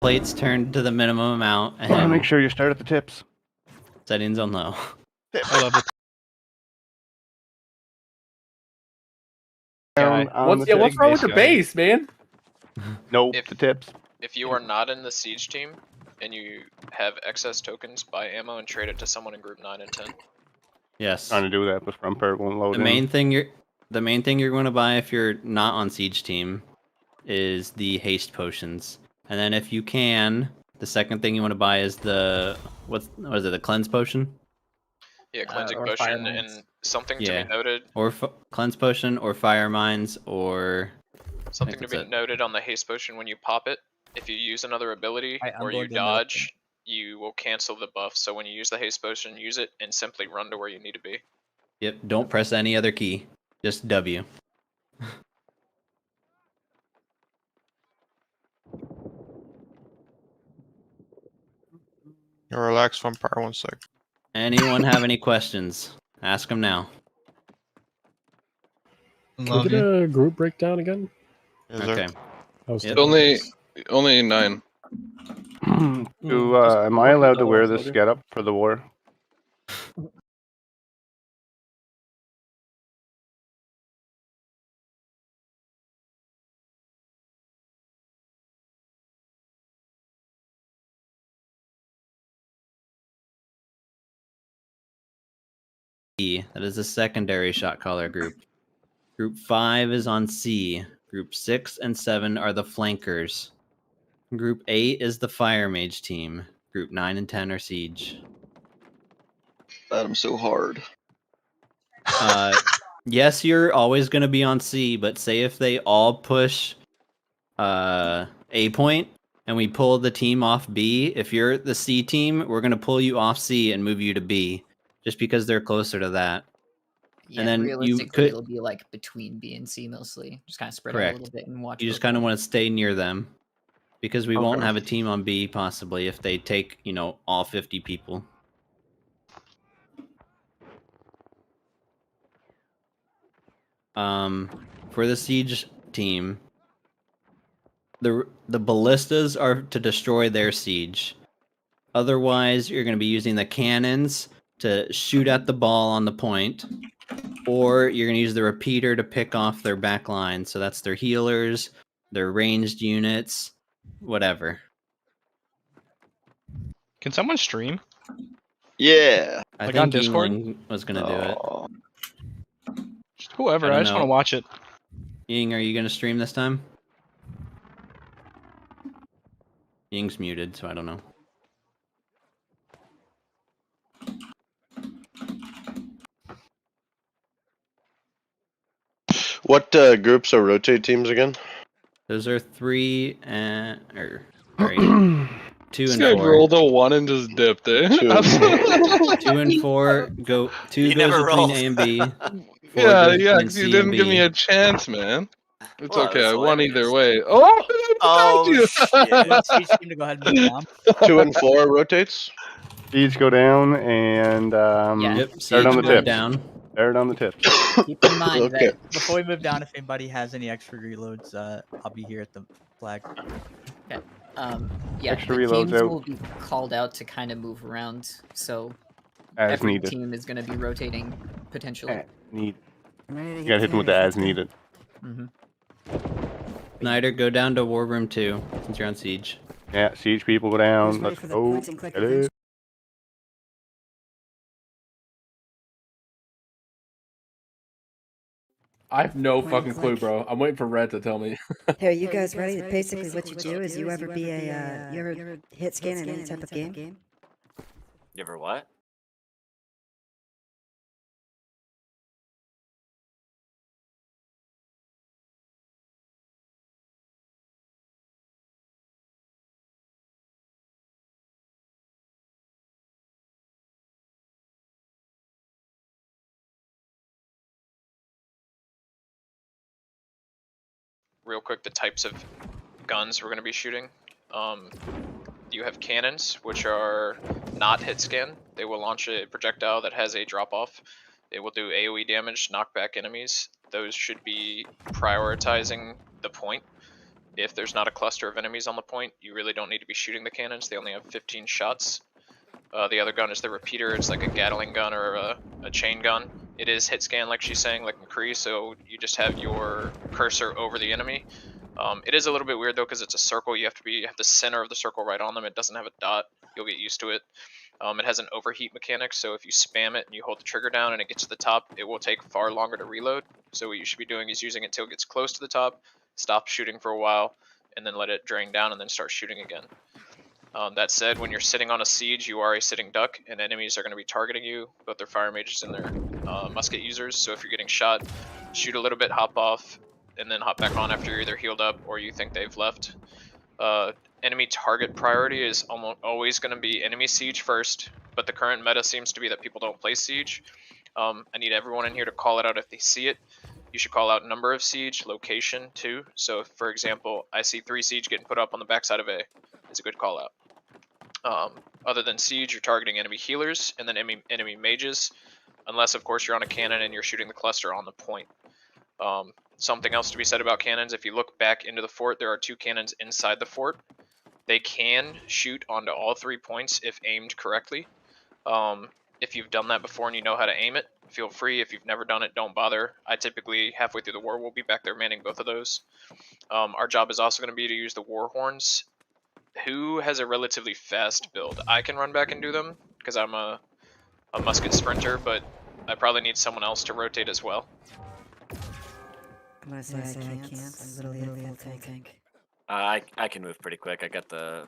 plates turned to the minimum amount, Want to and make sure you start at the tips. settings on low. I love it. Down on the What's tips. wrong with the base, man? Nope, If- the tips. If you are not in the siege team and you have excess tokens, buy ammo and trade it to someone in group 9 and 10. Yes. Trying to do that, but Rumpert won't load The in. main thing you're going to buy if you're not on siege team is the haste potions, and then if you can, the second thing you want to buy is the what is it? The cleanse potion. Yeah, cleansing or potion fire mines. and something to Yeah. be noted. Or cleanse potion, or fire mines, or Something to that's be it. noted on the haste potion when you pop it. If you use another ability I'm or you going to note dodge, you will cancel the buff. So when you use the haste potion, use it and simply run to where you need to be. Yep. Don't press any other key. Just W. Relax, Vampire, 1 sec. Anyone have any questions? Ask them now. Can we get a group breakdown again? Yes, sir. Okay. I was Yep. Only 9. Am I allowed to wear this getup for the war? That is a secondary shot caller group. Group 5 is on C. Group 6 and 7 are the flankers. Group 8 is the fire mage team. Group 9 and 10 are siege. I'm so hard. Yes, you're always going to be on C, but say if they all push A point and we pull the team off B, if you're the C team, we're going to pull you off C and move you to B, just because they're closer to that. Yeah, And then you realistically, could- it'll be like between B and C mostly. Just kind of spread out Correct. a little bit and watch. You just both kind of them. want to stay near them, because we won't Okay. have a team on B possibly if they take, all 50 people. For the siege team, the ballistas are to destroy their siege. Otherwise, you're going to be using the cannons to shoot at the ball on the point, or you're going to use the repeater to pick off their back line. So that's their healers, their ranged units, whatever. Can someone stream? Yeah. I Like think on Discord? Yingling was going to do it. Aw. Just whoever. I I don't just know. want to watch it. Ying, are you going to stream this time? Ying's muted, so I don't know. What groups are rotate teams again? Those are 3 and sorry, 2 This and guy 4. rolled a 1 and just dipped it. 2 and 4 go. 2 You goes never between rolled. A and B. 4 Yeah, goes yeah, between 'cause you C didn't and give me B. a chance, man. It's Well, okay, that's I won hilarious. either way. Oh! Oh, thank you. shit. Siege team to go ahead and move down. 2 and 4 rotates? Siege go down and Yeah. Yep, start on siege the going tips. down. Start on the tips. Keep in mind Okay. that before we move down, if anybody has any extra reloads, I'll be here at the flag. Okay. Yeah, Extra the reloads teams out. will be called out to kind of move around, so As every needed. team is going to be rotating potentially. As need. You gotta hit them with the as needed. hmm Snyder, go down to War Room 2 since you're on siege. Yeah, siege people go down. Who's ready Let's for the go. points and click Get revenge? it. I have no Point fucking and clue, click. bro. I'm waiting for Red to tell me. Hey, you guys ready? Basically, what you do is you ever be a you ever hit scan in any type of game? You ever what? Real quick, the types of guns we're going to be shooting. You have cannons, which are not hit scan. They will launch a projectile that has a drop off. They will do AoE damage, knock back enemies. Those should be prioritizing the point. If there's not a cluster of enemies on the point, you really don't need to be shooting the cannons. They only have 15 shots. The other gun is the repeater. It's like a Gatling gun or a chain gun. It is hit scan, like she's saying, like McCree. So you just have your cursor over the enemy. It is a little bit weird though because it's a circle. You have the center of the circle right on them. It doesn't have a dot. You'll get used to it. It has an overheat mechanic, so if you spam it and you hold the trigger down and it gets to the top, it will take far longer to reload. So what you should be doing is using it till it gets close to the top, stop shooting for a while, and then let it drain down and then start shooting again. That said, when you're sitting on a siege, you are a sitting duck, and enemies are going to be targeting you, both their fire mages and their musket users. So if you're getting shot, shoot a little bit, hop off, and then hop back on after you're either healed up or you think they've left. Enemy target priority is almost always going to be enemy siege first, but the current meta seems to be that people don't play siege. I need everyone in here to call it out if they see it. You should call out number of siege, location too. So if, for example, I see 3 siege getting put up on the backside of A, it's a good call out. Other than siege, you're targeting enemy healers and then enemy mages, unless of course you're on a cannon and you're shooting the cluster on the point. Something else to be said about cannons, if you look back into the fort, there are 2 cannons inside the fort. They can shoot onto all 3 points if aimed correctly. If you've done that before and you know how to aim it, feel free. If you've never done it, don't bother. I typically, halfway through the war, will be back there manning both of those. Our job is also going to be to use the war horns. Who has a relatively fast build? I can run back and do them, because I'm a musket sprinter, but I probably need someone else to rotate as well. I'm gonna say I can't. I'm literally a full tank. I can move pretty quick. I got the.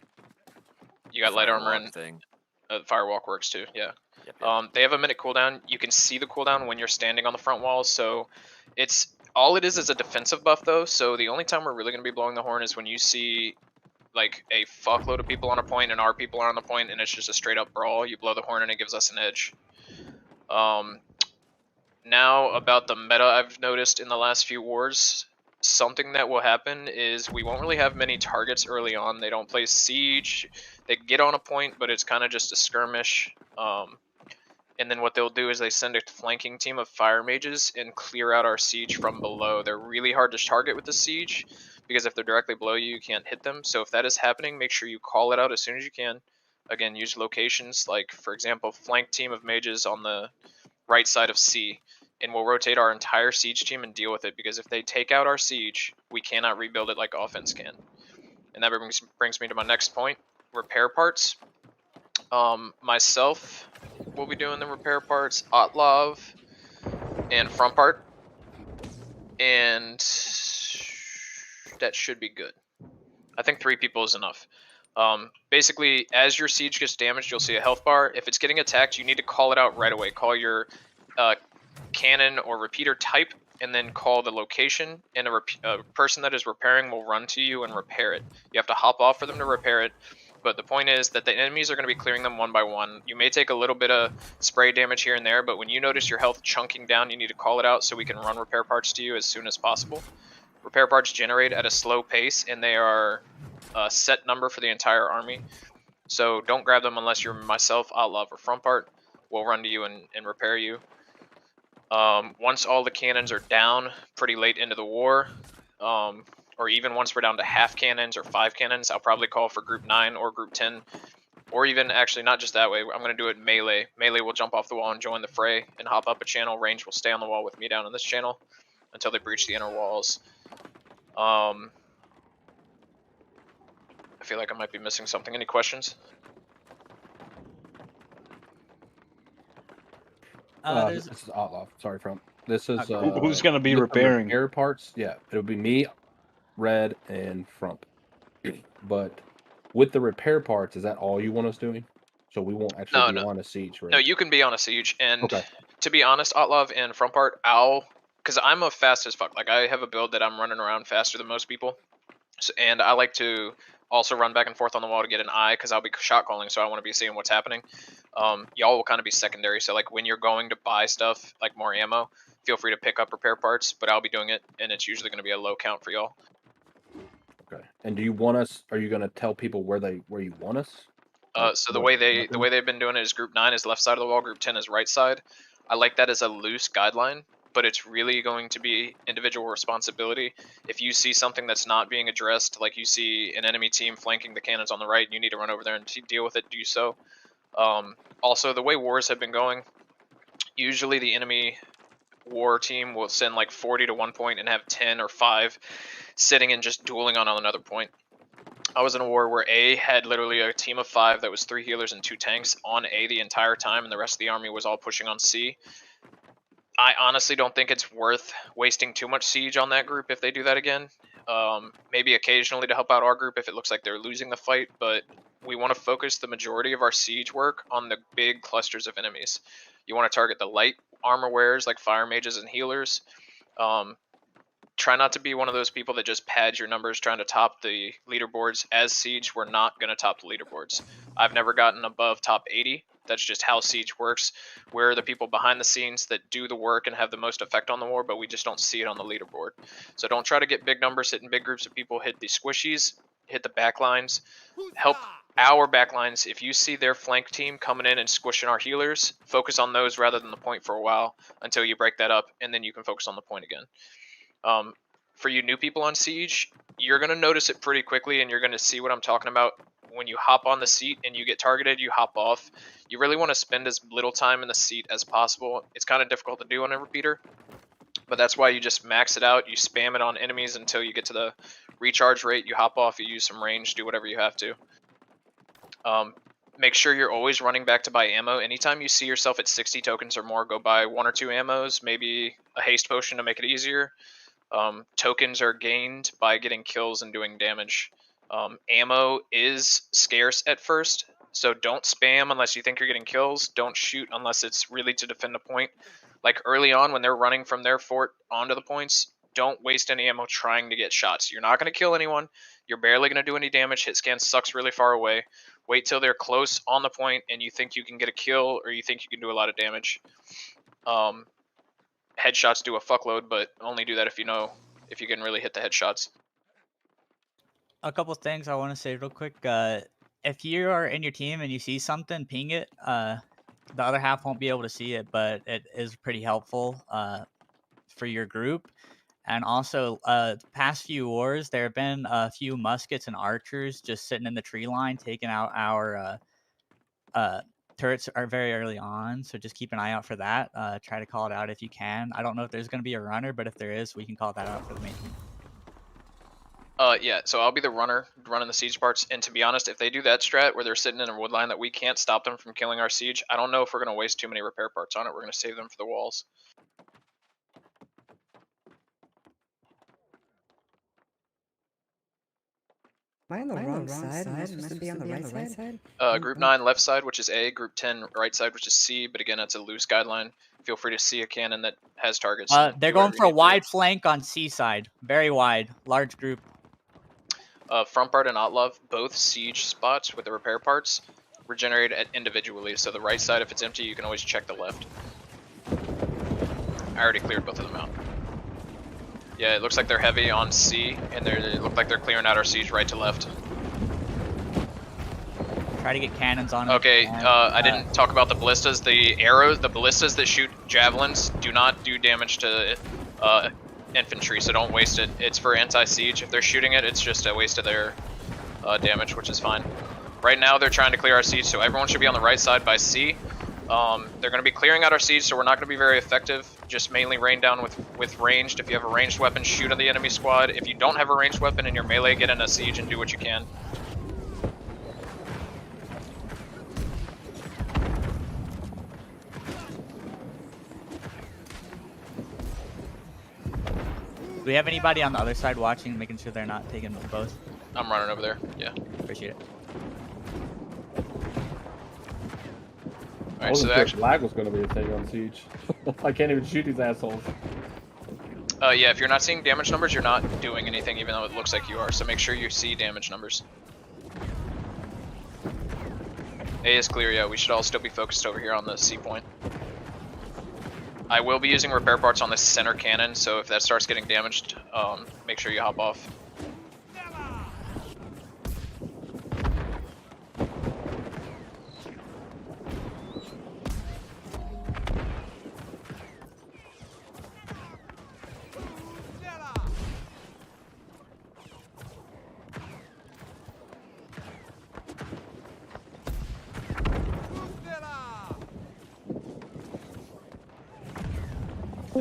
You got light armor firewalk and thing. firewalk works too, yeah. Yep. They have a minute cooldown. You can see the cooldown when you're standing on the front wall, so it's all it is a defensive buff though. So the only time we're really going to be blowing the horn is when you see like a fuckload of people on a point and our people are on the point and it's just a straight up brawl. You blow the horn and it gives us an edge. Now about the meta I've noticed in the last few wars, something that will happen is we won't really have many targets early on. They don't play siege. They get on a point, but it's kind of just a skirmish. And then what they'll do is they send a flanking team of fire mages and clear out our siege from below. They're really hard to target with the siege because if they're directly below you, you can't hit them. So if that is happening, make sure you call it out as soon as you can. Again, use locations like, for example, flank team of mages on the right side of C. And we'll rotate our entire siege team and deal with it, because if they take out our siege, we cannot rebuild it like offense can. And that brings me to my next point, repair parts. Myself will be doing the repair parts, Otlov, and front part. And that should be good. I think 3 people is enough. Basically, as your siege gets damaged, you'll see a health bar. If it's getting attacked, you need to call it out right away. Call your cannon or repeater type, and then call the location, and a person that is repairing will run to you and repair it. You have to hop off for them to repair it, but the point is that the enemies are going to be clearing them one by one. You may take a little bit of spray damage here and there, but when you notice your health chunking down, you need to call it out so we can run repair parts to you as soon as possible. Repair parts generate at a slow pace, and they are a set number for the entire army. So don't grab them unless you're myself, Otlov, or front part. We'll run to you and repair you. Once all the cannons are down pretty late into the war, or even once we're down to half cannons or 5 cannons, I'll probably call for group 9 or group 10, or even actually not just that way. I'm going to do it melee. Melee will jump off the wall and join the fray and hop up a channel. Range will stay on the wall with me down in this channel until they breach the inner walls. I feel like I might be missing something. Any questions? This is Otlov. Sorry, front. This is Who's gonna be with the repairing? repair parts? Yeah, it'll be me, Red, and front. But with the repair parts, is that all you want us doing? So we won't actually be on a siege, right? No, you can be on a siege, and Okay. to be honest, Otlov and front part, because I'm a fast as fuck. Like, I have a build that I'm running around faster than most people, and I like to also run back and forth on the wall to get an eye, because I'll be shot calling, so I want to be seeing what's happening. Y'all will kind of be secondary, so like when you're going to buy stuff, like more ammo, feel free to pick up repair parts, but I'll be doing it, and it's usually going to be a low count for y'all. Okay. And do you want us? Are you going to tell people where you want us? So the way they've been doing it is group 9 is left side of the wall, group 10 is right side. I like that as a loose guideline. but it's really going to be individual responsibility. If you see something that's not being addressed, like you see an enemy team flanking the cannons on the right and you need to run over there and deal with it, do so. Also, the way wars have been going, usually the enemy war team will send like 40 to one point and have 10 or 5 sitting and just dueling on another point. I was in a war where A had literally a team of 5 that was 3 healers and 2 tanks on A the entire time, and the rest of the army was all pushing on C. I honestly don't think it's worth wasting too much siege on that group if they do that again. Maybe occasionally to help out our group if it looks like they're losing the fight, but we want to focus the majority of our siege work on the big clusters of enemies. You want to target the light armor wearers like fire mages and healers. Try not to be one of those people that just pads your numbers trying to top the leaderboards. As Siege, we're not going to top the leaderboards. I've never gotten above top 80. That's just how Siege works. We're the people behind the scenes that do the work and have the most effect on the war, but we just don't see it on the leaderboard. So don't try to get big numbers hitting big groups of people. Hit the squishies, hit the backlines, help our backlines. If you see their flank team coming in and squishing our healers, focus on those rather than the point for a while until you break that up, and then you can focus on the point again. For you new people on Siege, you're going to notice it pretty quickly, and you're going to see what I'm talking about. When you hop on the seat and you get targeted, you hop off. You really want to spend as little time in the seat as possible. It's kind of difficult to do on a repeater, but that's why you just max it out. You spam it on enemies until you get to the recharge rate. You hop off, you use some range, do whatever you have to. Make sure you're always running back to buy ammo. Anytime you see yourself at 60 tokens or more, go buy 1 or 2 ammos, maybe a haste potion to make it easier. Tokens are gained by getting kills and doing damage. Ammo is scarce at first, so don't spam unless you think you're getting kills. Don't shoot unless it's really to defend a point. Like early on when they're running from their fort onto the points, don't waste any ammo trying to get shots. You're not going to kill anyone. You're barely going to do any damage. Hit scan sucks really far away. Wait till they're close on the point and you think you can get a kill or you think you can do a lot of damage. Headshots do a fuckload, but only do that if you know if you can really hit the headshots. A couple things I want to say real quick. If you are in your team and you see something, ping it. The other half won't be able to see it, but it is pretty helpful for your group. And also, past few wars, there have been a few muskets and archers just sitting in the tree line, taking out our turrets are very early on, so just keep an eye out for that. Try to call it out if you can. I don't know if there's going to be a runner, but if there is, we can call that out for the main team. Yeah, so I'll be the runner running the siege parts, and to be honest, if they do that strat where they're sitting in a wood line that we can't stop them from killing our siege, I don't know if we're going to waste too many repair parts on it. We're going to save them for the walls. Am I on the wrong side? Am I supposed to be on the right side? Group 9 left side, which is A. Group 10 right side, which is C. But again, it's a loose guideline. Feel free to see a cannon that has targets. They're going for a wide flank on C side. Very wide. Large group. Front part and Otlov, both siege spots with the repair parts, regenerate individually. So the right side, if it's empty, you can always check the left. I already cleared both of them out. Yeah, it looks like they're heavy on C, and they look like they're clearing out our siege right to left. Try to get cannons on them. Okay, I didn't talk about the ballistas. The arrows, the ballistas that shoot javelins do not do damage to infantry, so don't waste it. It's for anti-siege. If they're shooting it, it's just a waste of their damage, which is fine. Right now, they're trying to clear our siege, so everyone should be on the right side by C. They're going to be clearing out our siege, so we're not going to be very effective. Just mainly rain down with ranged. If you have a ranged weapon, shoot on the enemy squad. If you don't have a ranged weapon in your melee, get in a siege and do what you can. Do we have anybody on the other side watching, making sure they're not taking both? I'm running over there, yeah. Appreciate it. I wasn't sure if lag was going to be a thing on Siege. I can't even shoot these assholes. Yeah, if you're not seeing damage numbers, you're not doing anything, even though it looks like you are. So make sure you see damage numbers. A is clear, yeah. We should all still be focused over here on the C point. I will be using repair parts on this center cannon, so if that starts getting damaged, make sure you hop off.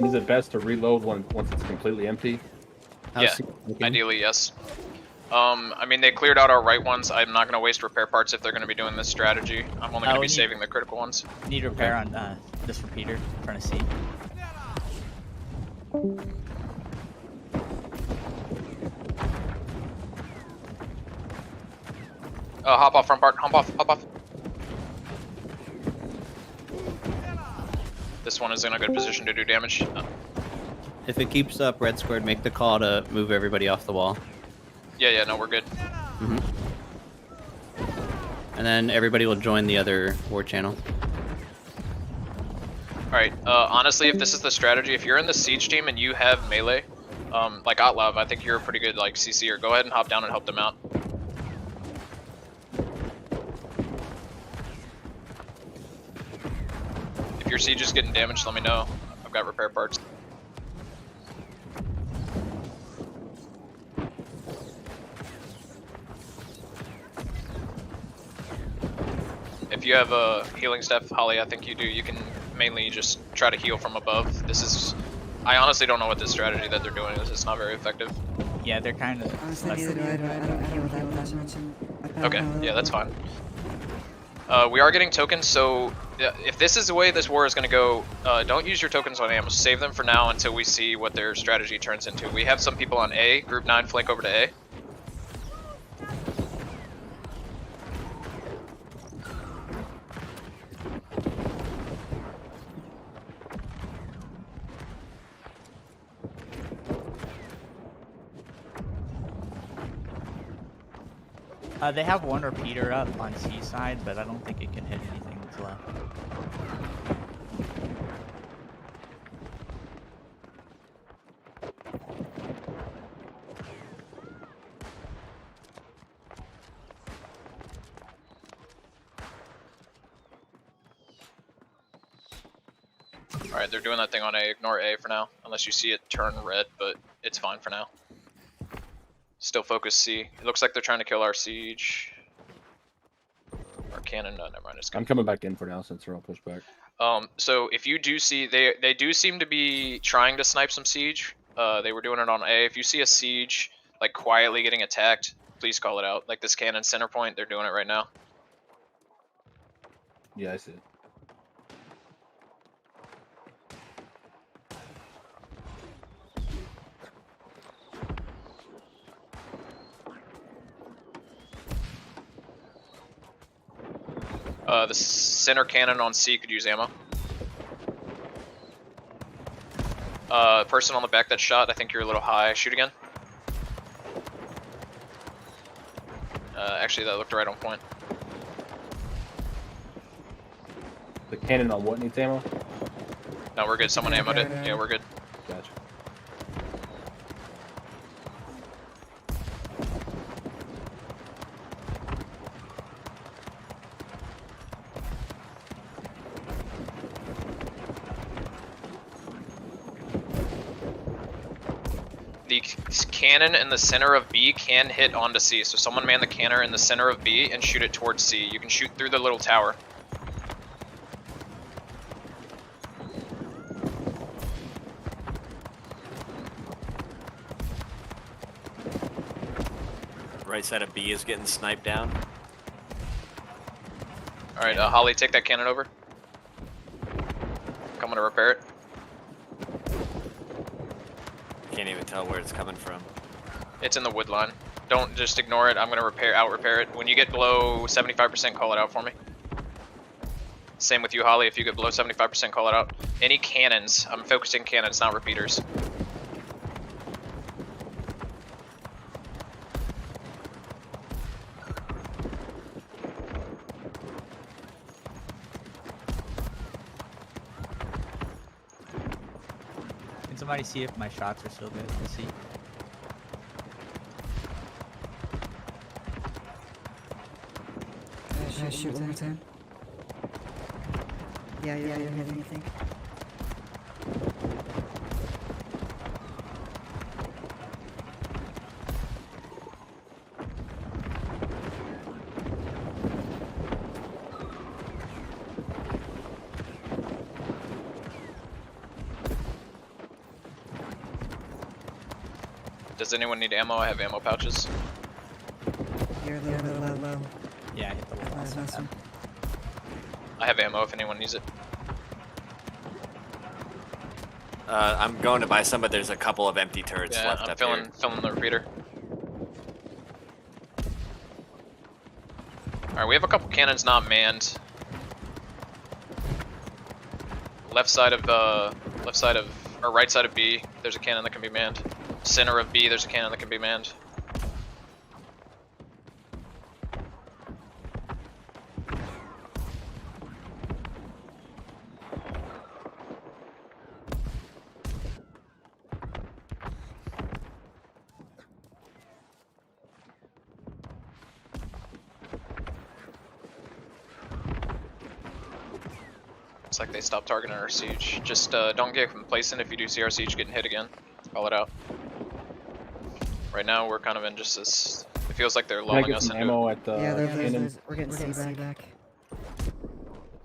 And is it best to reload once it's completely empty? How's Yeah, Siege looking? Ideally, yes. I mean, they cleared out our right ones. I'm not going to waste repair parts if they're going to be doing this strategy. I'm only going to we be need- saving the critical ones. Need repair on this repeater. Trying to see. Hop off, front part. Hop off. This one is in a good position to do damage. If it keeps up, red squared, make the call to move everybody off the wall. Yeah, no, we're good. And then everybody will join the other war channel. Alright, honestly, if this is the strategy, if you're in the siege team and you have melee, like Otlov, I think you're a pretty good, like, CC'er. Go ahead and hop down and help them out. If your siege is getting damaged, let me know. I've got repair parts. If you have a healing staff, Holly, I think you do. You can mainly just try to heal from above. This is... I honestly don't know what this strategy that they're doing is. It's not very effective. Yeah, they're kind of. Honestly, neither do I. I don't heal that much. Okay, yeah, that's fine. We are getting tokens, so if this is the way this war is going to go, don't use your tokens on ammo. Save them for now until we see what their strategy turns into. We have some people on A. Group 9 flank over to A. They have one repeater up on C side, but I don't think it can hit anything that's left. Alright, they're doing that thing on A. Ignore A for now, unless you see it turn red, but it's fine for now. Still focus C. It looks like they're trying to kill our siege. Our cannon, no, never mind. It's I'm coming back in for now since they're all pushed back. So if you do see, they do seem to be trying to snipe some siege. They were doing it on A. If you see a siege like quietly getting attacked, please call it out. Like this cannon center point, they're doing it right now. Yeah, I see it. The center cannon on C could use ammo. Person on the back that shot, I think you're a little high. Shoot again. Actually, that looked right on point. The cannon on what needs ammo? No, we're good. Someone ammoed it. Yeah, we're good. Gotcha. The cannon in the center of B can hit onto C, so someone man the cannon in the center of B and shoot it towards C. You can shoot through the little tower. Right side of B is getting sniped down. Alright, Holly, take that cannon over. Coming to repair it. Can't even tell where it's coming from. It's in the wood line. Don't just ignore it. I'm gonna out repair it. When you get below 75%, call it out for me. Same with you, Holly. If you get below 75%, call it out. Any cannons, I'm focusing cannons, not repeaters. Can somebody see if my shots are still good? Let's see. Should I shoot one more time? Yeah, you didn't hit anything. Does anyone need ammo? I have ammo pouches. You're a little bit low. Yeah, I hit the wall. Last one. I have ammo if anyone needs it. I'm going to buy some, but there's a couple of empty turrets Yeah, left I'm up filling the repeater. Alright, we have a couple cannons not manned. Left side of or right side of B, there's a cannon that can be manned. Center of B, there's a cannon that can be manned. It's like they stopped targeting our siege. Just don't get complacent if you do see our siege getting hit again. Call it out. Right now we're kind of in just this. It feels like they're Can I lulling get us some into. ammo at the Yeah, cannon? we're getting C back.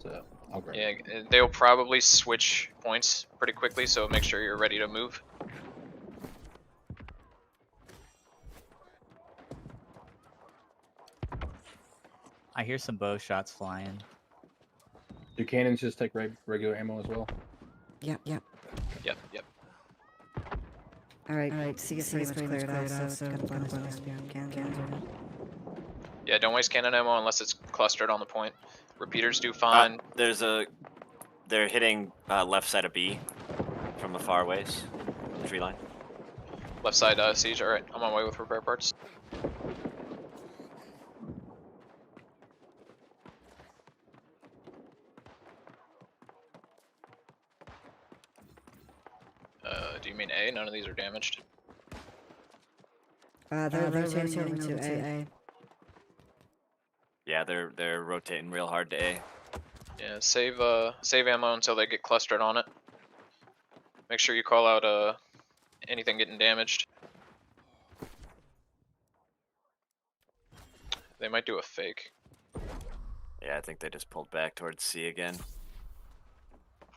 So, I'll grab Yeah, they'll probably switch points pretty quickly, so make sure you're ready to move. I hear some bow shots flying. Do cannons just take regular ammo as well? Yep. Yep. Alright, C is pretty much cleared out, so gotta bonus beyond cannons are done. Yeah, don't waste cannon ammo unless it's clustered on the point. Repeaters do fine. They're hitting left side of B from the far ways. Tree line. Left side siege. Alright, I'm on my way with repair parts. Do you mean A? None of these are damaged. They're rotating to A. Yeah, they're rotating real hard to A. Yeah, save ammo until they get clustered on it. Make sure you call out anything getting damaged. They might do a fake. Yeah, I think they just pulled back towards C again.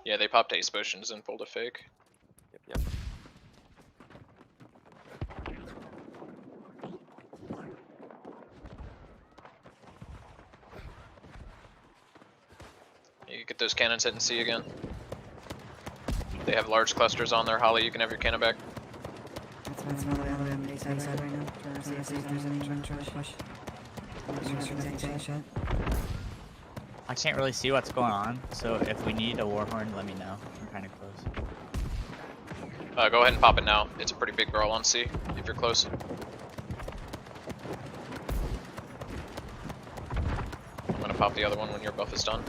Yeah, they popped haste potions and pulled a fake. Yep. You get those cannons hitting C again. They have large clusters on there. Holly, you can have your cannon back. That's my way on the A side right now. Trying to see if there's any push. I can't really see what's going on, so if we need a warhorn, let me know. I'm kind of close. Go ahead and pop it now. It's a pretty big brawl on C, if you're close. I'm gonna pop the other one when your buff is done.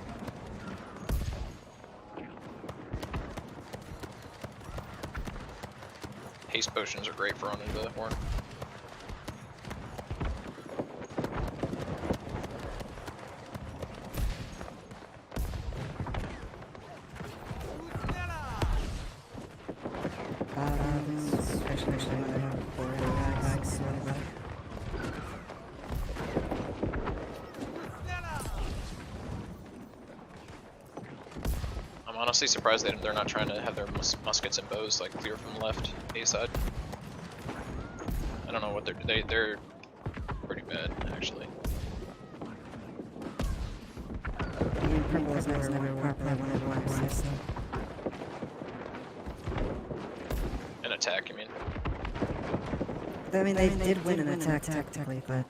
Haste potions are great for running into the horn. I'm honestly surprised that they're not trying to have their muskets and bows like clear from left A side. I don't know what they're pretty bad actually. Purple is never properly one so. An attack, you mean? I mean, they did win an attack technically, but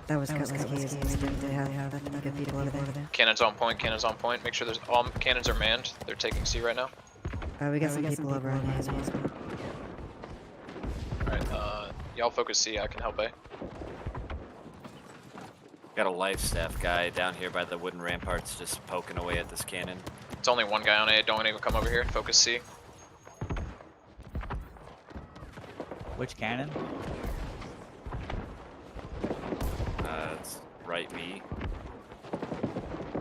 that was because they have that many good people over there. Cannons on point, cannons on point. Make sure there's all cannons are manned. They're taking C right now. We got some people over on A as well. Alright, y'all focus C, I can help A. Got a life staff guy down here by the wooden ramparts just poking away at this cannon. It's only one guy on A, don't even come over here. Focus C. Which cannon? It's right B.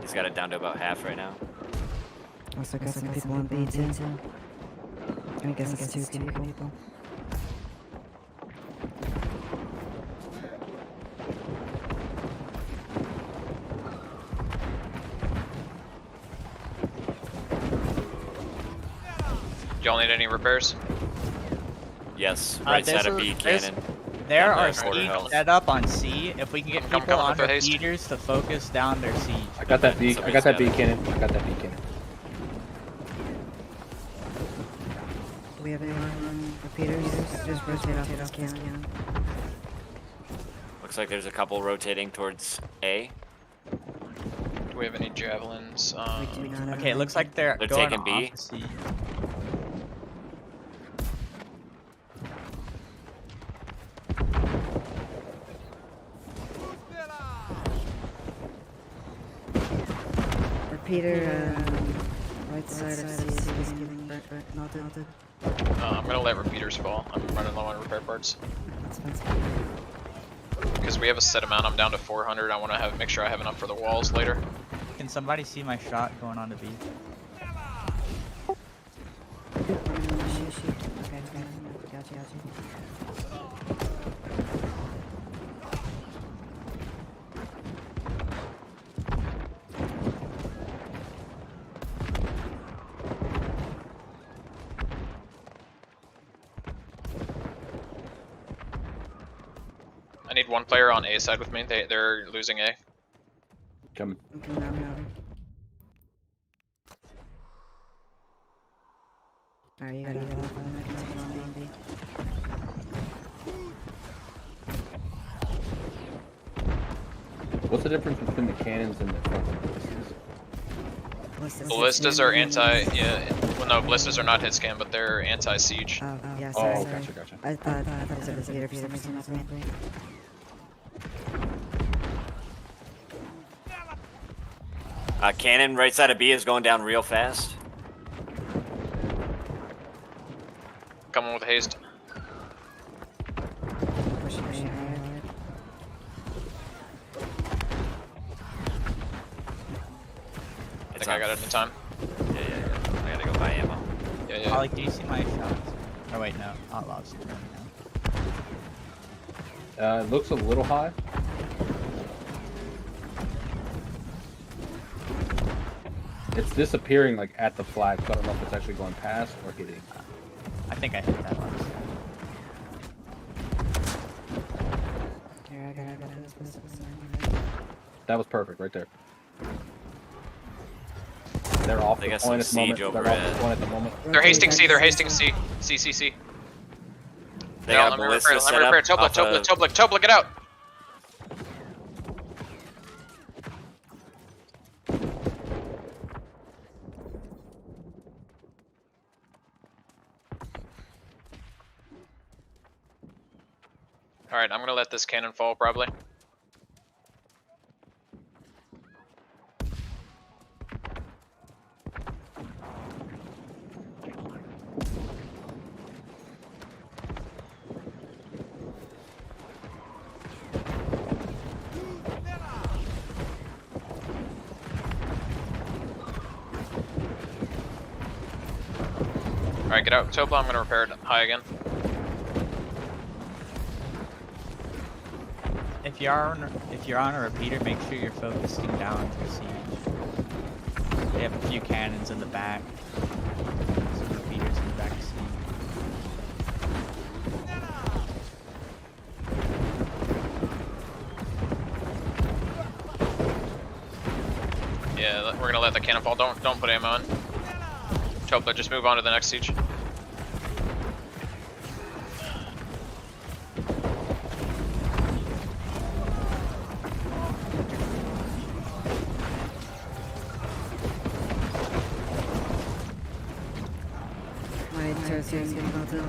He's got it down to about half right now. Also got some people on B too. I guess it's two people. Y'all need any repairs? Yes, right side of B there's- cannon. There Down are to quarter siege health. set up on C. If we can get Come people on with the haste. repeaters to focus down their siege. I got that B. I Somebody's got that got B it. cannon. I got that B cannon. Do we have anyone repeaters? Just rotate off this cannon. Looks like there's a couple rotating towards A. Do we have any javelins? We do not have Okay, it looks like they're They're going taking B. off the siege. Repeater, right side of C is getting melted. I'm gonna let repeaters fall. I'm running low on repair parts. That's fine. Because we have a set amount, I'm down to 400. I want to make sure I have enough for the walls later. Can somebody see my shot going on to B? Shoot. Okay, gotcha. I need one player on A side with me. They're losing A. Coming. I'm coming over. Alright, you got it. I can take it on B. What's the difference between the cannons and the front ballistas? Ballistas are anti. Yeah. Well, no, ballistas are not hit scan, but they're anti siege. Oh, yeah, sorry. Oh, gotcha. I thought it was a repeater for some reason. That's me. Cannon right side of B is going down real fast. Coming with haste. Pushing A hard. I think I got it in time. Yeah. I gotta go buy ammo. Yeah. Ollie, do you see my shots? Oh wait, no. I lost it. It looks a little high. It's disappearing like at the flag, so I don't know if it's actually going past or hitting. I think I hit that one. Here, I got this. That was perfect right there. They're off They the got point at some the moment. siege They're over off the at- point at the moment. They're hasting C. They're hasting C. C. They got a let me ballista repair. set Let me up. repair. off of- Tobla, get out. Alright, I'm gonna let this cannon fall probably. Alright, get out. Topla, I'm gonna repair it high again. If you're on a repeater, make sure you're focusing down to siege. They have a few cannons in the back. Some repeaters in the back of siege. Yeah, we're gonna let the cannon fall. Don't put ammo in. Topla, just move on to the next siege. My turret's getting melted.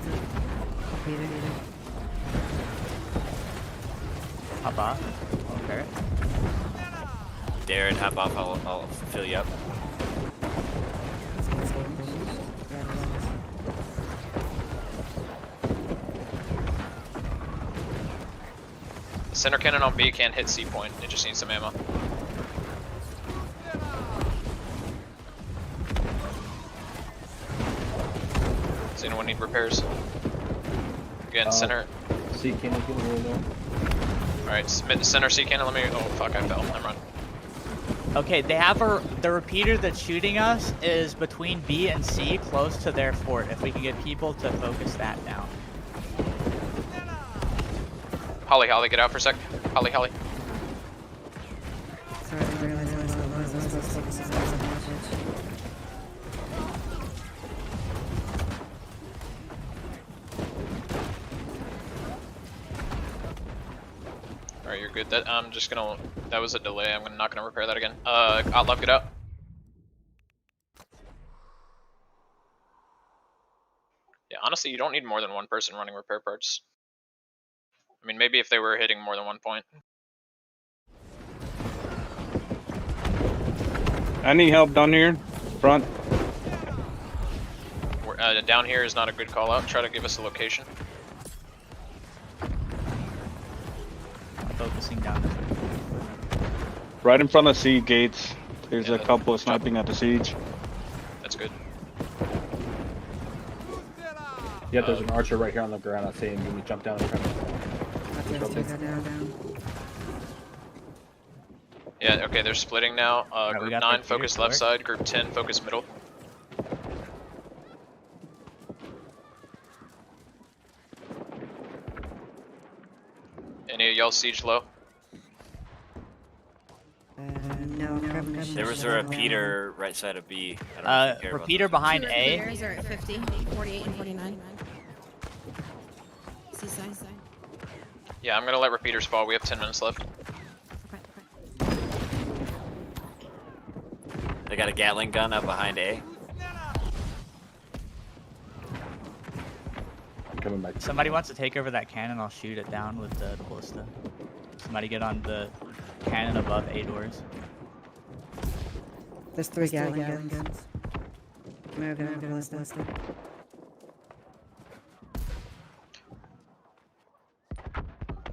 Repeater. Hop off. Okay. Darren, hop off. I'll fill you up. The center cannon on B can't hit C point. It just needs some ammo. Does anyone need repairs? Again, center. C cannon getting really low. Alright, center C cannon. Let me. Oh fuck! I fell. Never mind. Okay, they have the repeater that's shooting us is between B and C, close to their fort. If we can get people to focus that down. Holly, get out for a sec. Holly. Sorry, I didn't realize I was supposed to focus on advantage. Alright, you're good. That I'm just gonna. That was a delay. I'm not gonna repair that again. Outlaw, get out. Yeah, honestly, you don't need more than one person running repair parts. I mean, maybe if they were hitting more than one point. I need help down here. Front. Down here is not a good call out. Try to give us a location. Focusing down. Right in front of siege gates. There's a couple sniping at the siege. That's good. Yeah, there's an archer right here on the ground. I see him. Can we jump down and try to... Down. Yeah, okay, they're splitting now. we Group got 9, the focus clear left for side. Group 10, focus middle. Any of y'all siege low? No, premonition. There was a repeater right side of B. I don't know if you care about Repeater those. behind Two A. repeaters are at 50, 48, and 49. Seaside. Yeah, I'm gonna let repeaters fall. We have 10 minutes left. Okay. They got a Gatling gun up behind A. I'm coming back. Somebody wants to take over that cannon, I'll shoot it down with the ballista. Somebody get on the cannon above A doors. There's three Gatling guns. Move, ballista.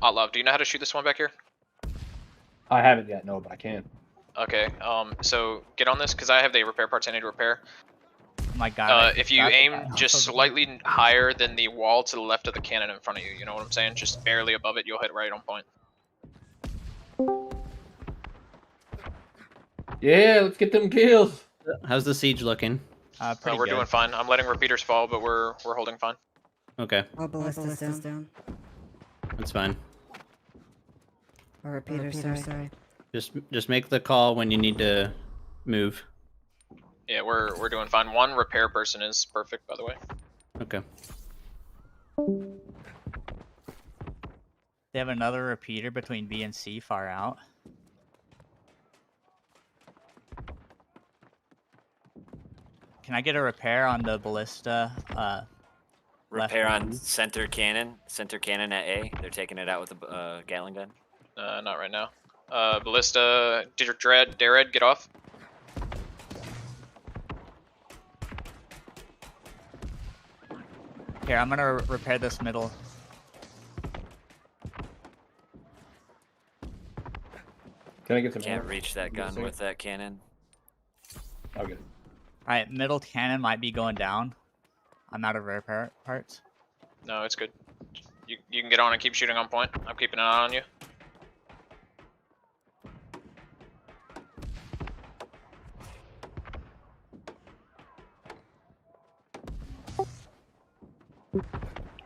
Outlaw, do you know how to shoot this one back here? I haven't yet, no, but I can. Okay, so get on this, because I have the repair parts I need to repair. Oh my god. If you aim just slightly higher than the wall to the left of the cannon in front of you, you know what I'm saying? Just barely above it, you'll hit right on point. Yeah, let's get them kills. How's the siege looking? Pretty We're good. doing fine. I'm letting repeaters fall, but we're holding fine. Okay, All ballistas down. that's fine. Or repeater, sorry. Just make the call when you need to move. Yeah, we're doing fine. One repair person is perfect, by the way. Okay. They have another repeater between B and C far out. Can I get a repair on the ballista? Repair left. on center cannon at A. They're taking it out with a Gatling gun. Not right now. Ballista, Dared, get off. Here, I'm gonna repair this middle. Can I get some Can't help? reach that gun with that cannon. I'll get it. Alright, middle cannon might be going down. I'm out of repair parts. No, it's good. You can get on and keep shooting on point. I'm keeping an eye on you.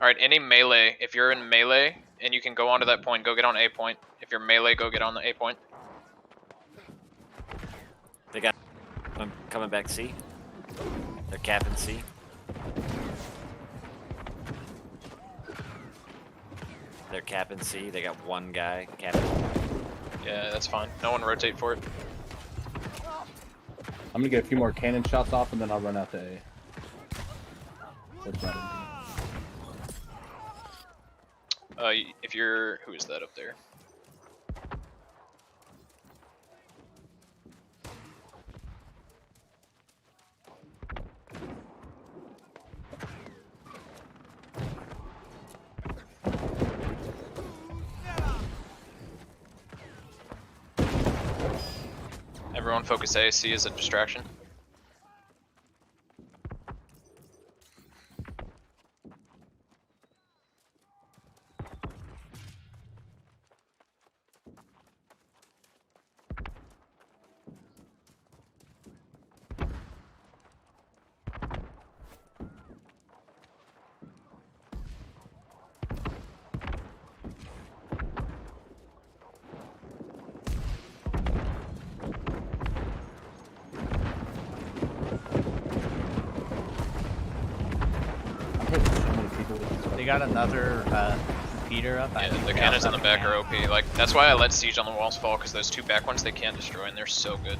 Alright, any melee, if you're in melee and you can go onto that point, go get on A point. If you're melee, go get on the A point. They got them coming back C. They're capping C. They're capping C. They got one guy capping. Yeah, that's fine. No one rotate for it. I'm gonna get a few more cannon shots off and then I'll run out to A. What's that? If you're, who is that up there? Everyone focus A, C is a distraction. I'm hitting so many people with this They got another repeater up. I Yeah, think the they're cannons in outside the back cannon. are OP. Like that's why I let siege on the walls fall, because those two back ones they can't destroy, and they're so good.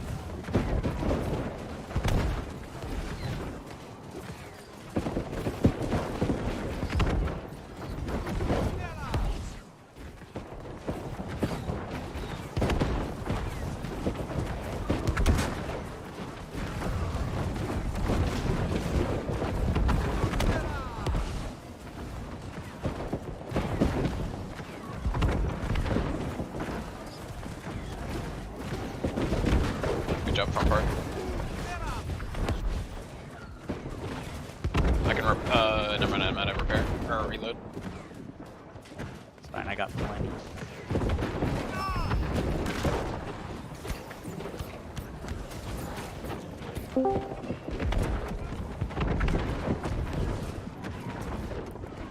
Good job, front part. I can never mind, I'm out of repair or reload. It's fine. I got plenty.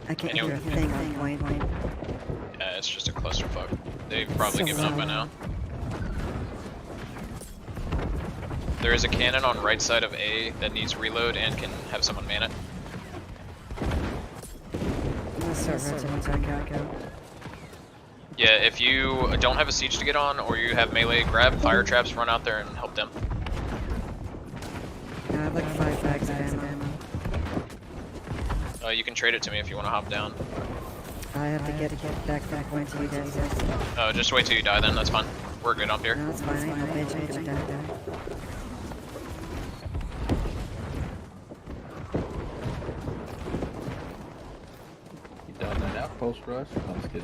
I can't Anyone- hear a thing on point. Yeah, it's just a clusterfuck. They've probably given up by now. There is a cannon on right side of A that needs reload and can have someone man it. I'm gonna start rotating back out. Yeah, if you don't have a siege to get on or you have melee, grab fire traps, run out there and help them. I have like 5 bags of ammo. You can trade it to me if you want to hop down. I have to get back from point to you guys. Just wait till you die then, that's fine. We're good up here. No, it's fine. I ain't no bitch. I'm gonna die. You done that outpost rush? Let's get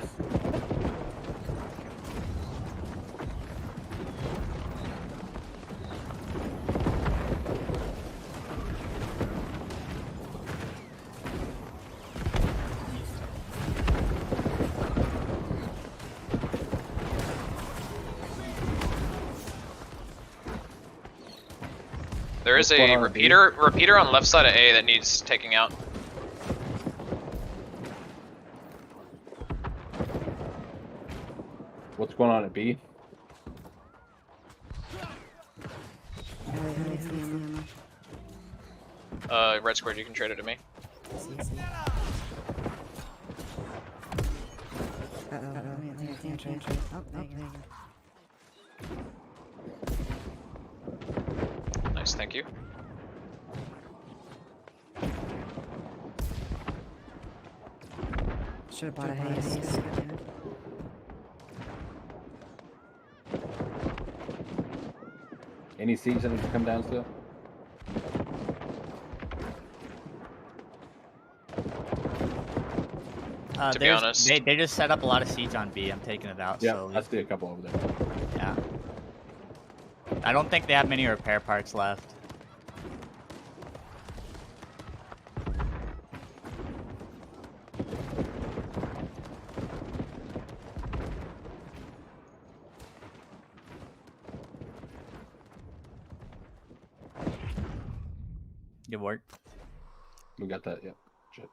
There is What's going a on, repeater on left side of A that needs taking out. What's going on at B? Red squared, you can trade it to me. Nice, thank you. Should have bought a haze. Any siege that needs to come down still? To be honest. they just set up a lot of siege on B. I'm taking it out Yeah, slowly. I see a couple over there. Yeah. I don't think they have many repair parts left. Good work. We got that, yep. Shit.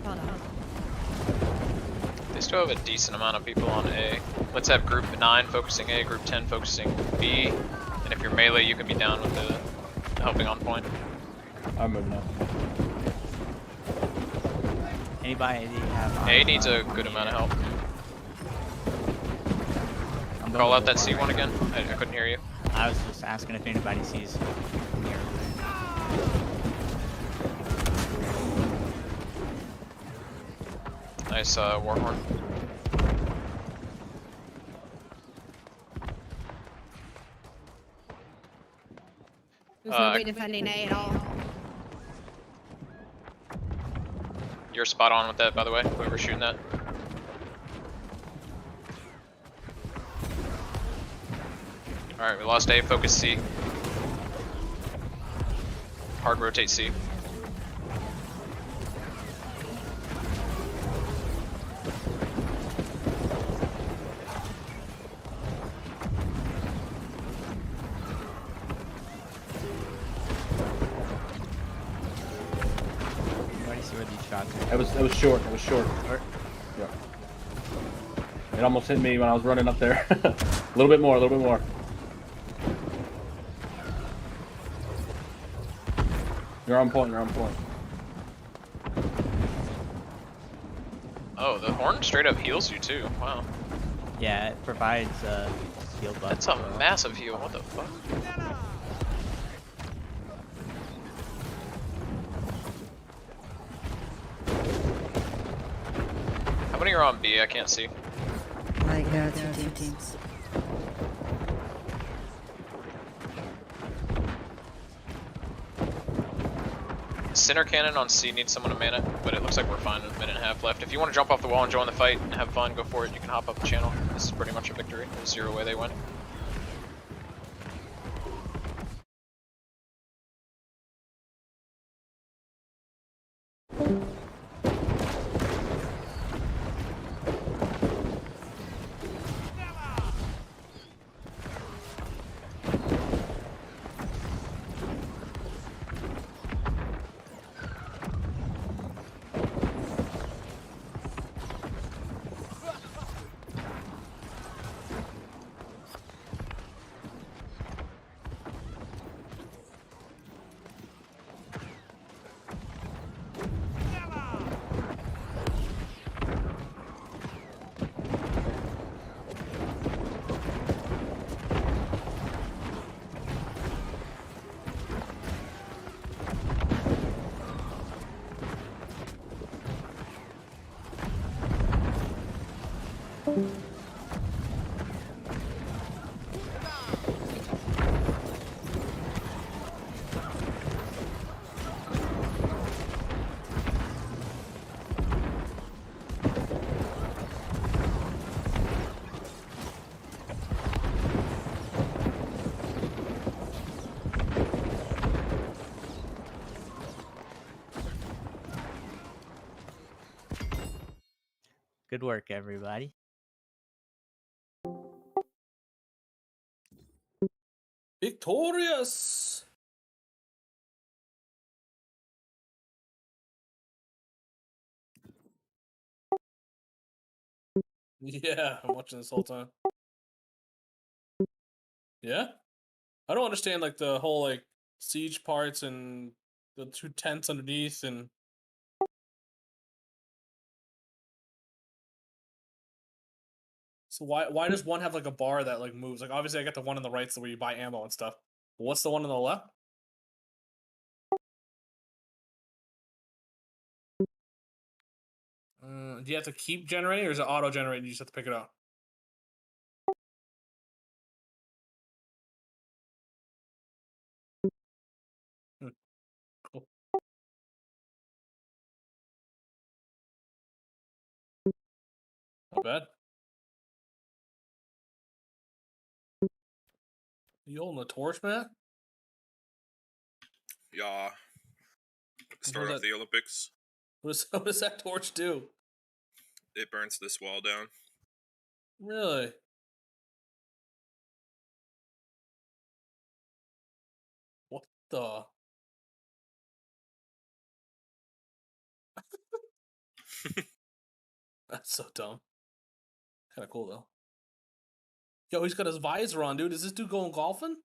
Hold on. They still have a decent amount of people on A. Let's have group 9 focusing A, group 10 focusing B. And if you're melee, you can be down with the helping on point. I'm moving up. Anybody have? A needs a good amount of help. I'm Call going out that C1 again. I couldn't hear you. I was just asking if anybody sees. Nice Warhorn. There's nobody defending A at all. You're spot on with that, by the way, whoever's shooting that. Alright, we lost A, focus C. Hard rotate C. shots. It was short. It was short. Yeah. It almost hit me when I was running up there. A little bit more. A little bit more. You're on point. You're on point. Oh, the horn straight up heals you too. Wow. Yeah, it provides heal buff. That's a massive heal. What the fuck? How many are on B? I can't see. Like, two teams. Center cannon on C needs someone to man it, but it looks like we're fine. A minute and a half left. If you want to jump off the wall and join the fight and have fun, go for it. You can hop up the channel. This is pretty much a victory. There's 0 way they win. Good work, everybody. Victorious! Yeah, I'm watching this whole time. Yeah? I don't understand like the whole like siege parts and the 2 tents underneath and so why does one have like a bar that like moves? Like obviously I got the one on the right so where you buy ammo and stuff. But what's the one on the left? Do you have to keep generating or is it auto generating? You just have to pick it up. Cool. Not bad. You holding the torch, Matt? Yeah. Start What off does the Olympics. what does that torch do? It burns this wall down. Really? What the? That's so dumb. Kind of cool though. Yo, he's got his visor on, dude. Is this dude going golfing?